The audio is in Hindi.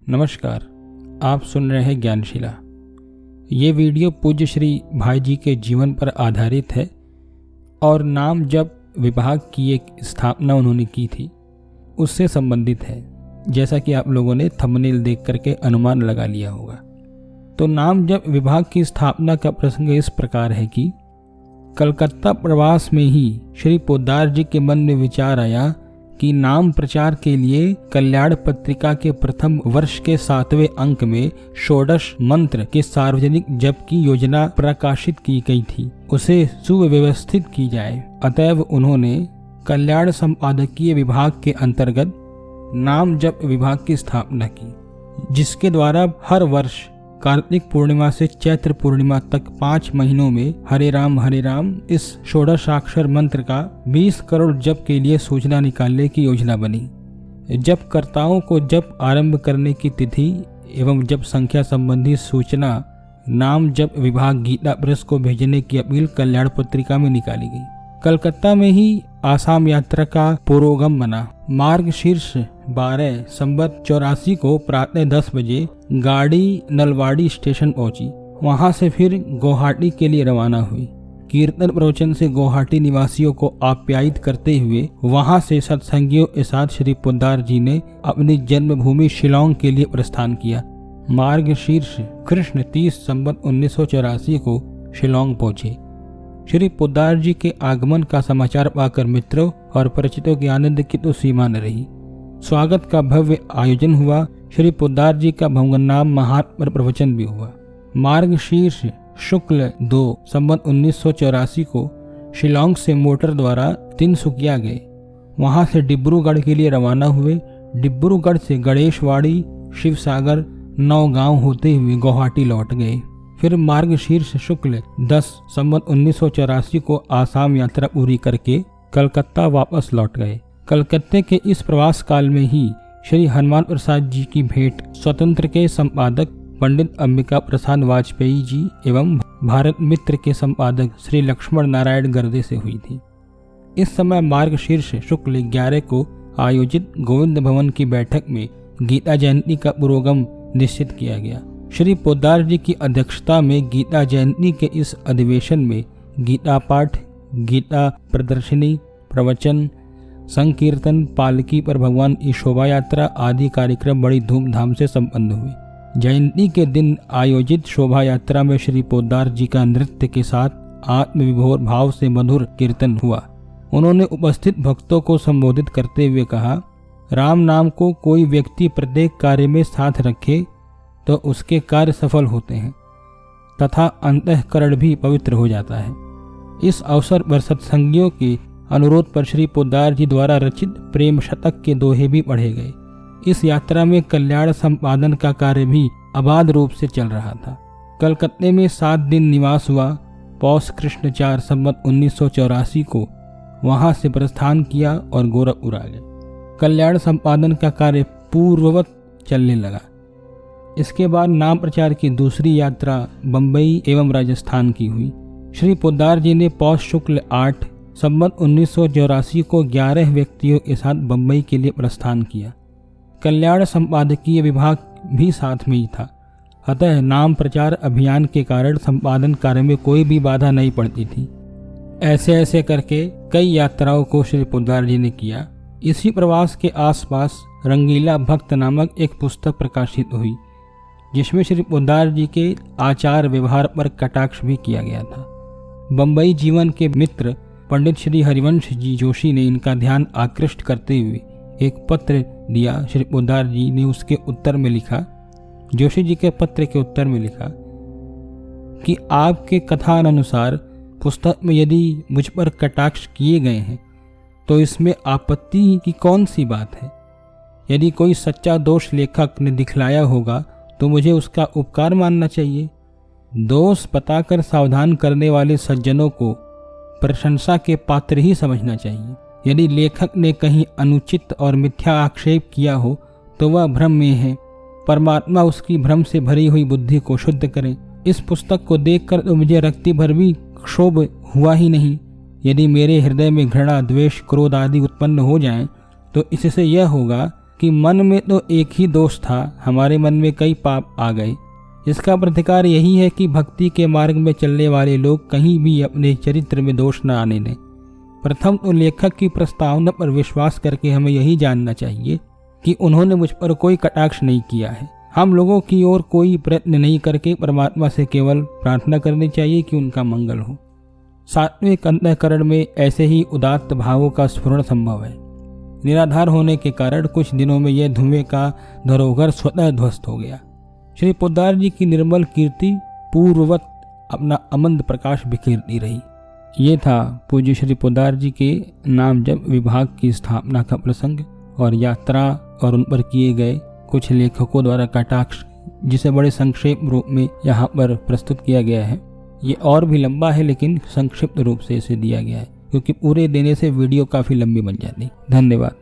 नमस्कार, आप सुन रहे हैं ज्ञानशिला। ये वीडियो पूज्य श्री भाई जी के जीवन पर आधारित है और नाम जप विभाग की एक स्थापना उन्होंने की थी उससे संबंधित है, जैसा कि आप लोगों ने थंबनेल देख करके अनुमान लगा लिया होगा। तो नाम जप विभाग की स्थापना का प्रसंग इस प्रकार है कि कलकत्ता प्रवास में ही श्री पोद्दार जी के मन में विचार आया कि नाम प्रचार के लिए कल्याण पत्रिका के प्रथम वर्ष के 7वें अंक में षोडश मंत्र के सार्वजनिक जप की योजना प्रकाशित की गई थी, उसे सुव्यवस्थित की जाए। अतएव उन्होंने कल्याण संपादकीय विभाग के अंतर्गत नाम जप विभाग की स्थापना की, जिसके द्वारा हर वर्ष कार्तिक पूर्णिमा से चैत्र पूर्णिमा तक 5 महीनों में हरे राम इस षोडशाक्षर मंत्र का 20 करोड़ जप के लिए सूचना निकालने की योजना बनी। जपकर्ताओं को जप आरंभ करने की तिथि एवं जप संख्या संबंधी सूचना नाम जप विभाग गीता प्रेस को भेजने की अपील कल्याण पत्रिका में निकाली गई। कलकत्ता में ही आसाम यात्रा का पुरोगम बना। मार्ग शीर्ष 12 संवत 84 को प्रातः 10 बजे गाड़ी नलवाड़ी स्टेशन पहुंची। वहां से फिर गुवाहाटी के लिए रवाना हुई। कीर्तन प्रवचन से गुवाहाटी निवासियों को आप्यायित करते हुए वहां से सत्संगियों के साथ श्री पोद्दार जी ने अपनी जन्मभूमि शिलांग के लिए प्रस्थान किया। मार्ग शीर्ष कृष्ण 30 संवत 1984 को शिलांग पहुंचे। श्री पोद्दार जी के आगमन का समाचार पाकर मित्रों और परिचितों के आनंद की तो सीमा न रही। स्वागत का भव्य आयोजन हुआ। श्री पोद्दार जी का भगवन्नाम महात्म प्रवचन भी हुआ। मार्ग शीर्ष शुक्ल 2 संवत 1984 को शिलांग से मोटर द्वारा तिनसुकिया गए। वहां से डिब्रूगढ़ के लिए रवाना हुए। डिब्रूगढ़ से गणेशवाड़ी शिवसागर नौगांव होते हुए गुवाहाटी लौट गए। फिर मार्ग शीर्ष शुक्ल 10 संवत 1984 को आसाम यात्रा पूरी करके कलकत्ता वापस लौट गए। कलकत्ते के इस प्रवास काल में ही श्री हनुमान प्रसाद जी की भेंट स्वतंत्र के संपादक पंडित अंबिका प्रसाद वाजपेयी जी एवं भारत मित्र के संपादक श्री लक्ष्मण नारायण गर्दे से हुई थी। इस समय मार्ग शीर्ष शुक्ल 11 को आयोजित गोविंद भवन की बैठक में गीता जयंती का पुरोगम निश्चित किया गया। श्री पोद्दार जी की अध्यक्षता में गीता जयंती के इस अधिवेशन में गीता पाठ, गीता प्रदर्शनी, प्रवचन, संकीर्तन, पालकी पर भगवान की शोभा यात्रा आदि कार्यक्रम बड़ी धूमधाम से संपन्न हुए। जयंती के दिन आयोजित शोभा यात्रा में श्री पोद्दार जी का नृत्य के साथ आत्मविभोर भाव से मधुर कीर्तन हुआ। उन्होंने उपस्थित भक्तों को संबोधित करते हुए कहा, राम नाम को कोई व्यक्ति प्रत्येक कार्य में साथ रखे तो उसके कार्य सफल होते हैं तथा अंतःकरण भी पवित्र हो जाता है। इस अवसर पर सत्संगियों के अनुरोध पर श्री पोद्दार जी द्वारा रचित प्रेम शतक के दोहे भी पढ़े गए। इस यात्रा में कल्याण संपादन का कार्य भी अबाध रूप से चल रहा था। कलकत्ते में 7 दिन निवास हुआ। पौष कृष्ण 4 संवत 1984 को वहां से प्रस्थान किया और गोरखपुर आ गए। कल्याण संपादन का कार्य पूर्ववत चलने लगा। इसके बाद नाम प्रचार की दूसरी यात्रा बंबई एवं राजस्थान की हुई। श्री पोद्दार जी ने पौष शुक्ल 8 संवत 1984 को 11 व्यक्तियों के साथ बंबई के लिए प्रस्थान किया। कल्याण संपादकीय विभाग भी साथ में ही था, अतः नाम प्रचार अभियान के कारण संपादन कार्य में कोई भी बाधा नहीं पड़ती थी। ऐसे करके कई यात्राओं को श्री पोद्दार जी ने किया। इसी प्रवास के आसपास रंगीला भक्त नामक एक पुस्तक प्रकाशित हुई, जिसमें श्री पोद्दार जी के आचार व्यवहार पर कटाक्ष भी किया गया था। बंबई जीवन के मित्र पंडित श्री हरिवंश जी जोशी ने इनका ध्यान आकृष्ट करते हुए एक पत्र दिया। श्री पोद्दार जी ने उसके उत्तर में लिखा, जोशी जी के पत्र के उत्तर में लिखा कि आपके कथानुसार पुस्तक में यदि मुझ पर कटाक्ष किए गए हैं तो इसमें आपत्ति की कौन सी बात है। यदि कोई सच्चा दोष लेखक ने दिखलाया होगा तो मुझे उसका उपकार मानना चाहिए। दोष बताकर सावधान करने वाले सज्जनों को प्रशंसा के पात्र ही समझना चाहिए। यदि लेखक ने कहीं अनुचित और मिथ्या आक्षेप किया हो तो वह भ्रम में है। परमात्मा उसकी भ्रम से भरी हुई बुद्धि को शुद्ध करे। इस पुस्तक को देखकर तो मुझे रक्ति भर भी क्षोभ हुआ ही नहीं। यदि मेरे हृदय में घृणा, द्वेष, क्रोध आदि उत्पन्न हो जाएं तो इससे यह होगा कि मन में तो एक ही दोष था, हमारे मन में कई पाप आ गए। इसका प्रतिकार यही है कि भक्ति के मार्ग में चलने वाले लोग कहीं भी अपने चरित्र में दोष न आने दें। प्रथम तो लेखक की प्रस्तावना पर विश्वास करके हमें यही जानना चाहिए कि उन्होंने मुझ पर कोई कटाक्ष नहीं किया है। हम लोगों की ओर कोई प्रयत्न नहीं करके परमात्मा से केवल प्रार्थना करनी चाहिए कि उनका मंगल हो। सात्विक अंतःकरण में ऐसे ही उदात्त भावों का स्फुरण संभव है। निराधार होने के कारण कुछ दिनों में यह धुएं का धरोहर स्वतः ध्वस्त हो गया। श्री पोद्दार जी की निर्मल कीर्ति पूर्ववत अपना अमंद प्रकाश बिखेरती रही। ये था पूज्य श्री पोद्दार जी के नाम जप विभाग की स्थापना का प्रसंग और यात्रा और उन पर किए गए कुछ लेखकों द्वारा कटाक्ष, जिसे बड़े संक्षेप रूप में यहाँ पर प्रस्तुत किया गया है। ये और भी लंबा है लेकिन संक्षिप्त रूप से इसे दिया गया है, क्योंकि पूरे देने से वीडियो काफ़ी लंबी बन जाती। धन्यवाद।